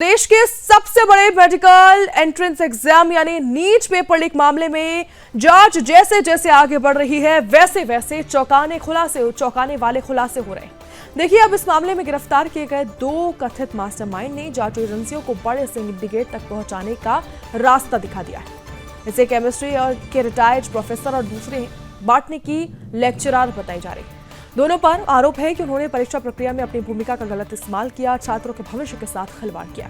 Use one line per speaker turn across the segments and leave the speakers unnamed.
देश के सबसे बड़े मेडिकल एंट्रेंस एग्जाम यानी नीट पेपर लीक मामले में जांच जैसे जैसे आगे बढ़ रही है वैसे वैसे चौंकाने वाले खुलासे हो रहे हैं। देखिए, अब इस मामले में गिरफ्तार किए गए 2 कथित मास्टरमाइंड ने जांच एजेंसियों को बड़े सिंडिकेट तक पहुंचाने का रास्ता दिखा दिया है। इसे केमिस्ट्री के रिटायर्ड प्रोफेसर और दूसरे बॉटनी की लेक्चरर बताई जा रही है। दोनों पर आरोप है कि उन्होंने परीक्षा प्रक्रिया में अपनी भूमिका का गलत इस्तेमाल किया, छात्रों के भविष्य के साथ खिलवाड़ किया।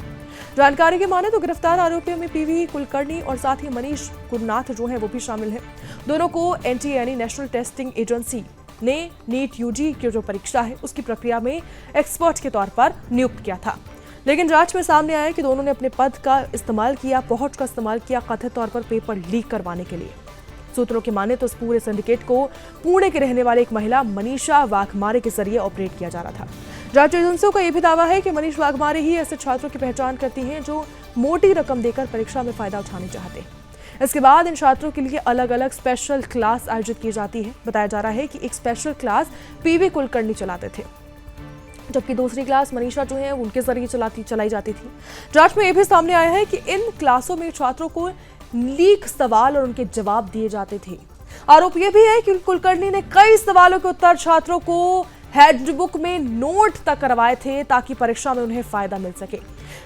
जानकारी के माने तो गिरफ्तार आरोपियों में पीवी कुलकर्णी और साथ ही मनीष गुरुनाथ जो है वो भी शामिल है। दोनों को एनटीए यानी नेशनल टेस्टिंग एजेंसी ने नीट यूजी की जो परीक्षा है उसकी प्रक्रिया में एक्सपर्ट के तौर पर नियुक्त किया था, लेकिन जांच में सामने आया कि दोनों ने अपने पद का इस्तेमाल किया, पहुंच का इस्तेमाल किया कथित तौर पर पेपर लीक करवाने के लिए। सूत्रों की माने तो इस पूरे सिंडिकेट को पुणे की रहने वाली एक महिला मनीषा वाघमारे के जरिए ऑपरेट किया जा रहा था। जांच एजेंसियों का यह भी दावा है कि मनीष वाघमारे ही ऐसे छात्रों की पहचान करती हैं जो मोटी रकम देकर परीक्षा में फायदा उठाना चाहते हैं। इसके बाद इन छात्रों के लिए अलग अलग स्पेशल क्लास आयोजित की जाती है। बताया जा रहा है कि एक स्पेशल क्लास पीवी कुलकर्णी चलाते थे, जबकि दूसरी क्लास मनीषा जो है उनके जरिए चलाई जाती थी। जांच में यह भी सामने आया है कि इन क्लासों में छात्रों को लीक सवाल और उनके जवाब दिए जाते थे। आरोप यह भी है कि कुलकर्णी ने कई सवालों के उत्तर छात्रों को हैंडबुक में नोट तक करवाए थे ताकि परीक्षा में उन्हें फायदा मिल सके।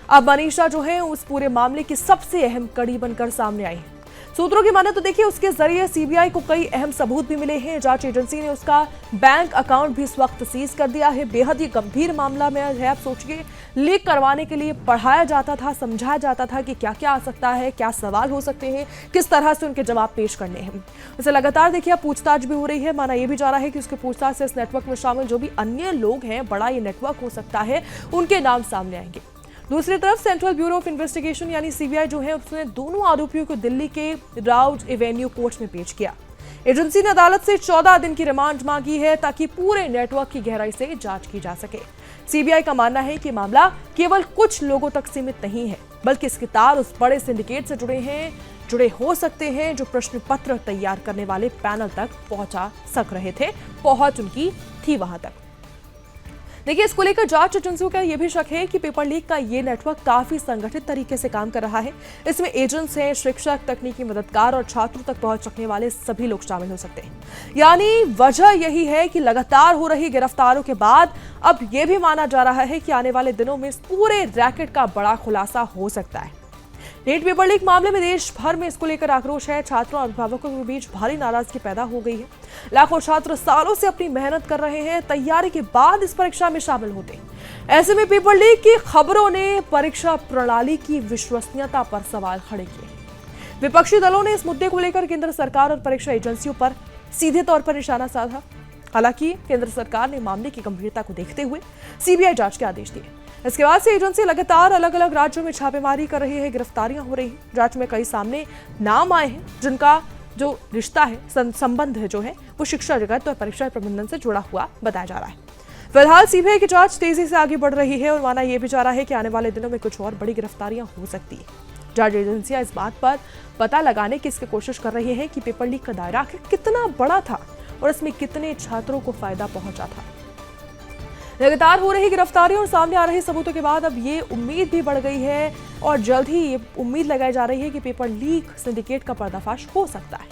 अब मनीषा जो है उस पूरे मामले की सबसे अहम कड़ी बनकर सामने आई है। सूत्रों की माने तो देखिए, उसके जरिए सीबीआई को कई अहम सबूत भी मिले हैं। जांच एजेंसी ने उसका बैंक अकाउंट भी इस वक्त सीज कर दिया है। बेहद ही गंभीर मामला में है। आप सोचिए, लीक करवाने के लिए पढ़ाया जाता था, समझाया जाता था कि क्या क्या आ सकता है, क्या सवाल हो सकते हैं, किस तरह से उनके जवाब पेश करने हैं। इसे लगातार देखिए पूछताछ भी हो रही है। माना यह भी जा रहा है कि उसके पूछताछ से इस नेटवर्क में शामिल जो भी अन्य लोग हैं, बड़ा ये नेटवर्क हो सकता है, उनके नाम सामने आएंगे। दूसरी तरफ सेंट्रल ब्यूरो ऑफ इन्वेस्टिगेशन यानी सीबीआई जो है उसने दोनों आरोपियों को दिल्ली के राउज एवेन्यू कोर्ट में पेश किया। एजेंसी ने अदालत से 14 दिन की रिमांड मांगी है ताकि पूरे नेटवर्क की गहराई से जांच की जा सके। सीबीआई का मानना है कि मामला केवल कुछ लोगों तक सीमित नहीं है, बल्कि इसके तार उस बड़े सिंडिकेट से जुड़े हो सकते हैं जो प्रश्न पत्र तैयार करने वाले पैनल तक पहुंचा सक रहे थे। पहुंच उनकी थी वहां तक। देखिए, इसको लेकर जांच एजेंसियों का यह भी शक है कि पेपर लीक का ये नेटवर्क काफी संगठित तरीके से काम कर रहा है। इसमें एजेंट्स हैं, शिक्षक, तकनीकी मददगार और छात्रों तक पहुंच रखने वाले सभी लोग शामिल हो सकते हैं। यानी वजह यही है कि लगातार हो रही गिरफ्तारों के बाद अब यह भी माना जा रहा है कि आने वाले दिनों में इस पूरे रैकेट का बड़ा खुलासा हो सकता है। नीट पेपर लीक मामले में देश भर में इसको लेकर आक्रोश है। छात्रों और अभिभावकों के बीच भारी नाराजगी पैदा हो गई है। लाखों छात्र सालों से अपनी मेहनत कर रहे हैं, तैयारी के बाद इस परीक्षा में शामिल होते हैं। ऐसे में पेपर लीक की खबरों ने परीक्षा प्रणाली की विश्वसनीयता पर सवाल खड़े किए। विपक्षी दलों ने इस मुद्दे को लेकर केंद्र सरकार और परीक्षा एजेंसियों पर सीधे तौर पर निशाना साधा। हालांकि केंद्र सरकार ने मामले की गंभीरता को देखते हुए सीबीआई जांच के आदेश दिए। इसके बाद से एजेंसी लगातार अलग अलग राज्यों में छापेमारी कर रही है, गिरफ्तारियां हो रही हैं। जांच में कई सामने नाम आए हैं जिनका जो रिश्ता है, संबंध है जो है वो शिक्षा जगत और परीक्षा प्रबंधन से जुड़ा हुआ बताया जा रहा है। फिलहाल सीबीआई की जांच तेजी से आगे बढ़ रही है और माना यह भी जा रहा है कि आने वाले दिनों में कुछ और बड़ी गिरफ्तारियां हो सकती है। जांच एजेंसियां इस बात पर पता लगाने की इसकी कोशिश कर रही है कि पेपर लीक का दायरा कितना बड़ा था और इसमें कितने छात्रों को फायदा पहुंचा था। लगातार हो रही गिरफ्तारियों और सामने आ रहे सबूतों के बाद अब ये उम्मीद भी बढ़ गई है और जल्द ही ये उम्मीद लगाई जा रही है कि पेपर लीक सिंडिकेट का पर्दाफाश हो सकता है।